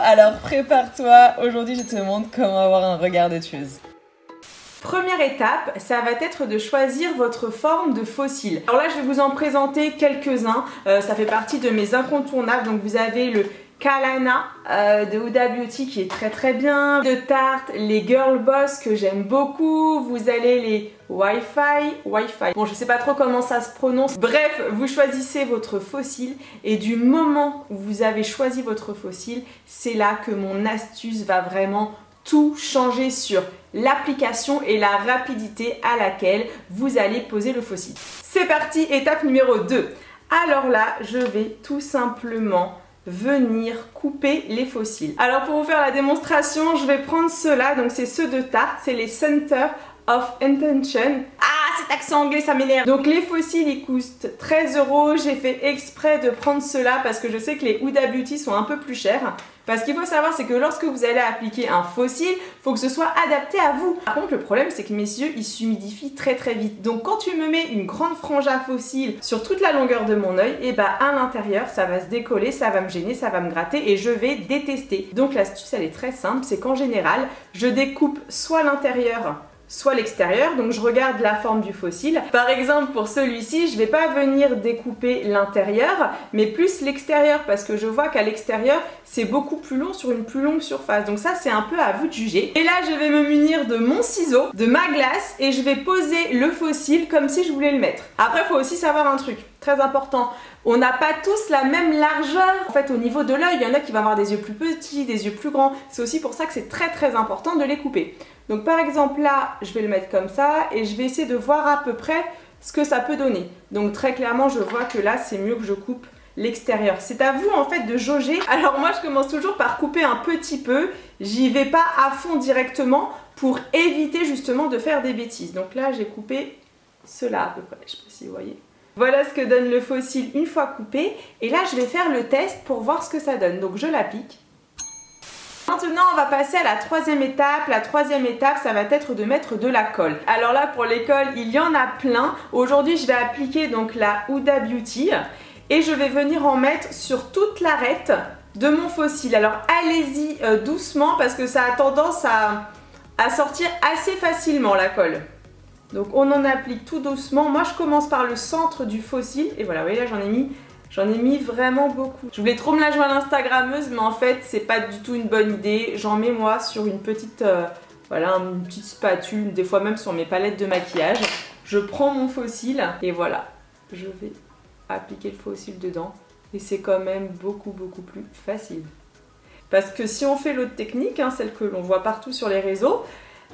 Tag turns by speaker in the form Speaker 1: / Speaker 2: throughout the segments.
Speaker 1: alors prépare-toi, aujourd'hui je te montre comment avoir un regard de tueuse. Première étape, ça va être de choisir votre forme de fossile. Alors là, je vais vous en présenter quelques-uns. Ça fait partie de mes incontournables. Donc vous avez le Kalana de Huda Beauty qui est très bien. De Tarte, les Girl Boss que j'aime beaucoup. Vous avez les Wi-Fi. Bon, je sais pas trop comment ça se prononce. Bref, vous choisissez votre fossile et du moment où vous avez choisi votre fossile, c'est là que mon astuce va vraiment tout changer sur l'application et la rapidité à laquelle vous allez poser le fossile. C'est parti, étape numéro 2. Alors là, je vais tout simplement venir couper les fossiles. Alors pour vous faire la démonstration, je vais prendre ceux-là, donc c'est ceux de Tarte, c'est les Center of Intention. Ah, cet accent anglais, ça m'énerve. Donc les fossiles, ils coûtent 13 €. J'ai fait exprès de prendre ceux-là parce que je sais que les Huda Beauty sont un peu plus chers. Parce qu'il faut savoir, c'est que lorsque vous allez appliquer un fossile, il faut que ce soit adapté à vous. Par contre, le problème, c'est que mes yeux, ils s'humidifient très vite. Donc quand tu me mets une grande frange à fossiles sur toute la longueur de mon œil, et bah à l'intérieur, ça va se décoller, ça va me gêner, ça va me gratter et je vais détester. Donc l'astuce, elle est très simple, c'est qu'en général, je découpe soit l'intérieur, soit l'extérieur, donc je regarde la forme du fossile. Par exemple, pour celui-ci, je vais pas venir découper l'intérieur, mais plus l'extérieur, parce que je vois qu'à l'extérieur, c'est beaucoup plus long sur une plus longue surface. Donc ça, c'est un peu à vous de juger. Et là, je vais me munir de mon ciseau, de ma glace, et je vais poser le fossile comme si je voulais le mettre. Après, il faut aussi savoir un truc très important. On n'a pas tous la même largeur. En fait, au niveau de l'œil, il y en a qui vont avoir des yeux plus petits, des yeux plus grands. C'est aussi pour ça que c'est très important de les couper. Donc par exemple là, je vais le mettre comme ça et je vais essayer de voir à peu près ce que ça peut donner. Donc très clairement, je vois que là, c'est mieux que je coupe l'extérieur. C'est à vous en fait de jauger. Alors moi, je commence toujours par couper un petit peu. J'y vais pas à fond directement pour éviter justement de faire des bêtises. Donc là, j'ai coupé cela à peu près. Je sais pas si vous voyez. Voilà ce que donne le fossile une fois coupé. Et là, je vais faire le test pour voir ce que ça donne. Donc je l'applique. Maintenant, on va passer à la troisième étape. La troisième étape, ça va être de mettre de la colle. Alors là, pour les colles, il y en a plein. Aujourd'hui, je vais appliquer donc la Huda Beauty et je vais venir en mettre sur toute l'arête de mon fossile. Alors allez-y doucement parce que ça a tendance à sortir assez facilement la colle. Donc on en applique tout doucement. Moi, je commence par le centre du fossile et voilà, vous voyez là, j'en ai mis vraiment beaucoup. Je voulais trop me la jouer à l'instagrammeuse, mais en fait, c'est pas du tout une bonne idée. J'en mets moi sur une petite, une petite spatule, des fois même sur mes palettes de maquillage. Je prends mon fossile et voilà, je vais appliquer le fossile dedans. Et c'est quand même beaucoup plus facile. Parce que si on fait l'autre technique, celle que l'on voit partout sur les réseaux,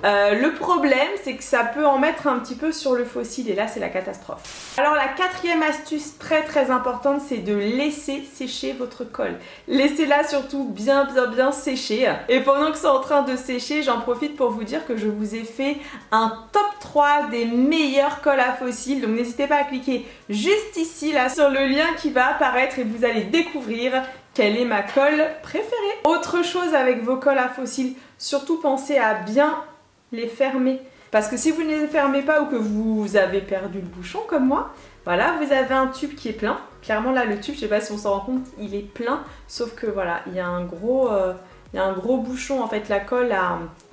Speaker 1: le problème, c'est que ça peut en mettre un petit peu sur le fossile et là, c'est la catastrophe. Alors la quatrième astuce très importante, c'est de laisser sécher votre colle. Laissez-la surtout bien sécher. Et pendant que c'est en train de sécher, j'en profite pour vous dire que je vous ai fait un top 3 des meilleures colles à fossiles. Donc n'hésitez pas à cliquer juste ici, là, sur le lien qui va apparaître et vous allez découvrir quelle est ma colle préférée. Autre chose avec vos colles à fossiles, surtout pensez à bien les fermer. Parce que si vous ne les fermez pas ou que vous avez perdu le bouchon comme moi, voilà, vous avez un tube qui est plein. Clairement là, le tube, je sais pas si on s'en rend compte, il est plein. Sauf que voilà, il y a un gros bouchon. En fait, la colle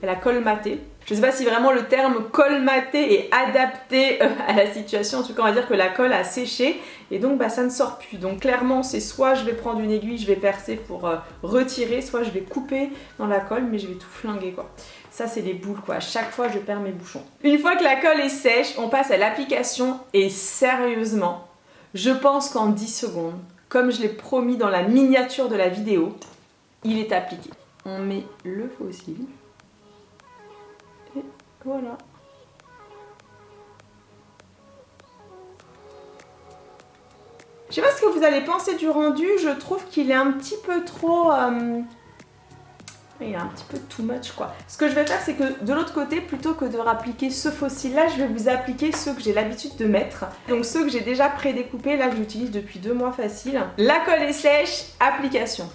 Speaker 1: elle a colmaté. Je sais pas si vraiment le terme colmaté est adapté à la situation. En tout cas, on va dire que la colle a séché et donc ça ne sort plus. Donc clairement, c'est soit je vais prendre une aiguille, je vais percer pour retirer, soit je vais couper dans la colle, mais je vais tout flinguer quoi. Ça, c'est des boules quoi. À chaque fois, je perds mes bouchons. Une fois que la colle est sèche, on passe à l'application et sérieusement, je pense qu'en 10 secondes, comme je l'ai promis dans la miniature de la vidéo, il est appliqué. On met le fossile. Et voilà. Je sais pas ce que vous allez penser du rendu, je trouve qu'il est un petit peu trop... il est un petit peu too much quoi. Ce que je vais faire, c'est que de l'autre côté, plutôt que de appliquer ce fossile là, je vais vous appliquer ceux que j'ai l'habitude de mettre. Donc ceux que j'ai déjà pré-découpés, là que j'utilise depuis 2 mois facile. La colle est sèche, application.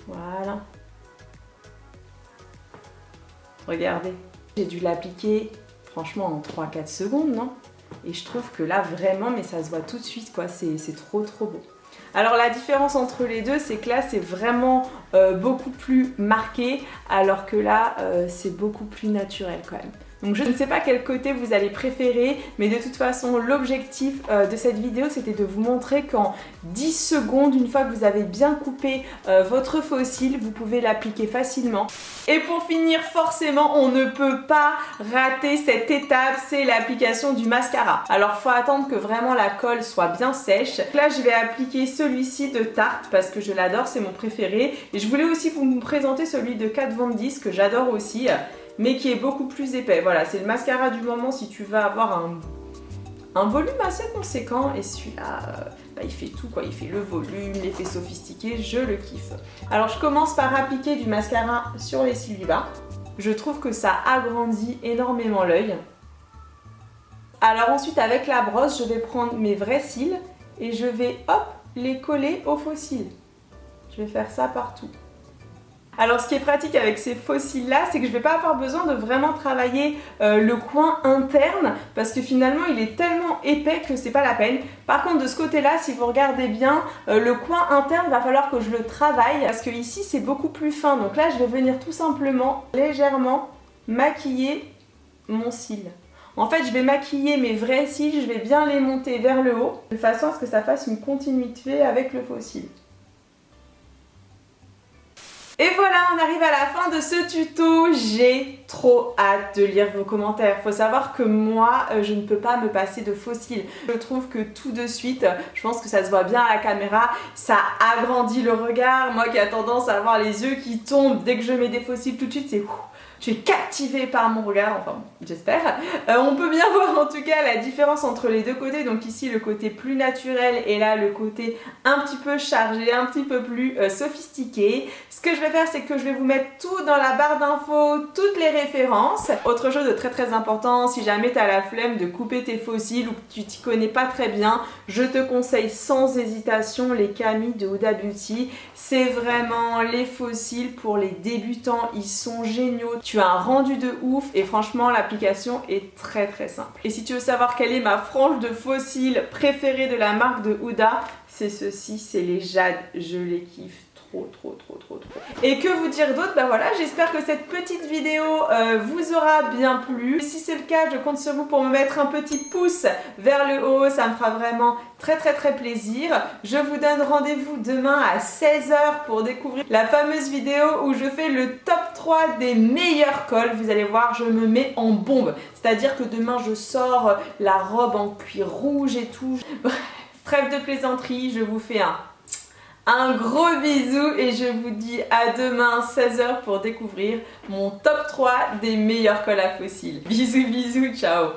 Speaker 1: Voilà. Regardez. J'ai dû l'appliquer franchement en 3-4 secondes, non? et je trouve que là vraiment, mais ça se voit tout de suite quoi, c'est trop beau. Alors la différence entre les deux, c'est que là c'est vraiment beaucoup plus marqué, alors que là c'est beaucoup plus naturel quand même. Donc je ne sais pas quel côté vous allez préférer, mais de toute façon l'objectif de cette vidéo c'était de vous montrer qu'en 10 secondes, une fois que vous avez bien coupé votre faux cil, vous pouvez l'appliquer facilement. Et pour finir, forcément on ne peut pas rater cette étape, c'est l'application du mascara. Alors faut attendre que vraiment la colle soit bien sèche. Là je vais appliquer celui-ci de Tarte parce que je l'adore, c'est mon préféré. Et je voulais aussi vous présenter celui de Kat Von D que j'adore aussi, mais qui est beaucoup plus épais. Voilà, c'est le mascara du moment si tu veux avoir un volume assez conséquent. Et celui-là, il fait tout quoi, il fait le volume, l'effet sophistiqué, je le kiffe. Alors je commence par appliquer du mascara sur les cils du bas. Je trouve que ça agrandit énormément l'œil. Alors ensuite avec la brosse, je vais prendre mes vrais cils et je vais hop les coller aux faux cils. Je vais faire ça partout. Alors ce qui est pratique avec ces faux cils là, c'est que je ne vais pas avoir besoin de vraiment travailler le coin interne parce que finalement il est tellement épais que c'est pas la peine. Par contre de ce côté là, si vous regardez bien, le coin interne va falloir que je le travaille parce que ici c'est beaucoup plus fin. Donc là je vais venir tout simplement légèrement maquiller mon cil. En fait je vais maquiller mes vrais cils, je vais bien les monter vers le haut de façon à ce que ça fasse une continuité avec le faux cil. Et voilà, on arrive à la fin de ce tuto. J'ai trop hâte de lire vos commentaires. Faut savoir que moi, je ne peux pas me passer de faux cils. Je trouve que tout de suite, je pense que ça se voit bien à la caméra, ça agrandit le regard. Moi qui a tendance à avoir les yeux qui tombent dès que je mets des faux cils, tout de suite c'est... Je suis captivée par mon regard, enfin j'espère. On peut bien voir en tout cas la différence entre les deux côtés. Donc ici le côté plus naturel et là le côté un petit peu chargé, un petit peu plus sophistiqué. Ce que je vais faire c'est que je vais vous mettre tout dans la barre d'infos, toutes les références. Autre chose de très important, si jamais tu as la flemme de couper tes faux cils ou que tu t'y connais pas très bien, je te conseille sans hésitation les Camille de Huda Beauty. C'est vraiment les faux cils pour les débutants, ils sont géniaux. Tu as un rendu de ouf et franchement l'application est très simple. Et si tu veux savoir quelle est ma frange de faux cils préférée de la marque de Huda, c'est ceci, c'est les Jade, je les kiffe trop. Et que vous dire d'autre? Bah voilà, j'espère que cette petite vidéo vous aura bien plu. Si c'est le cas, je compte sur vous pour me mettre un petit pouce vers le haut, ça me fera vraiment très plaisir. Je vous donne rendez-vous demain à 16 h pour découvrir la fameuse vidéo où je fais le top 3 des meilleurs cols. Vous allez voir, je me mets en bombe. C'est-à-dire que demain je sors la robe en cuir rouge et tout. Bref, trêve de plaisanterie, je vous fais un gros bisou et je vous dis à demain 16 h pour découvrir mon top 3 des meilleurs cols à faux cils. Bisous, ciao.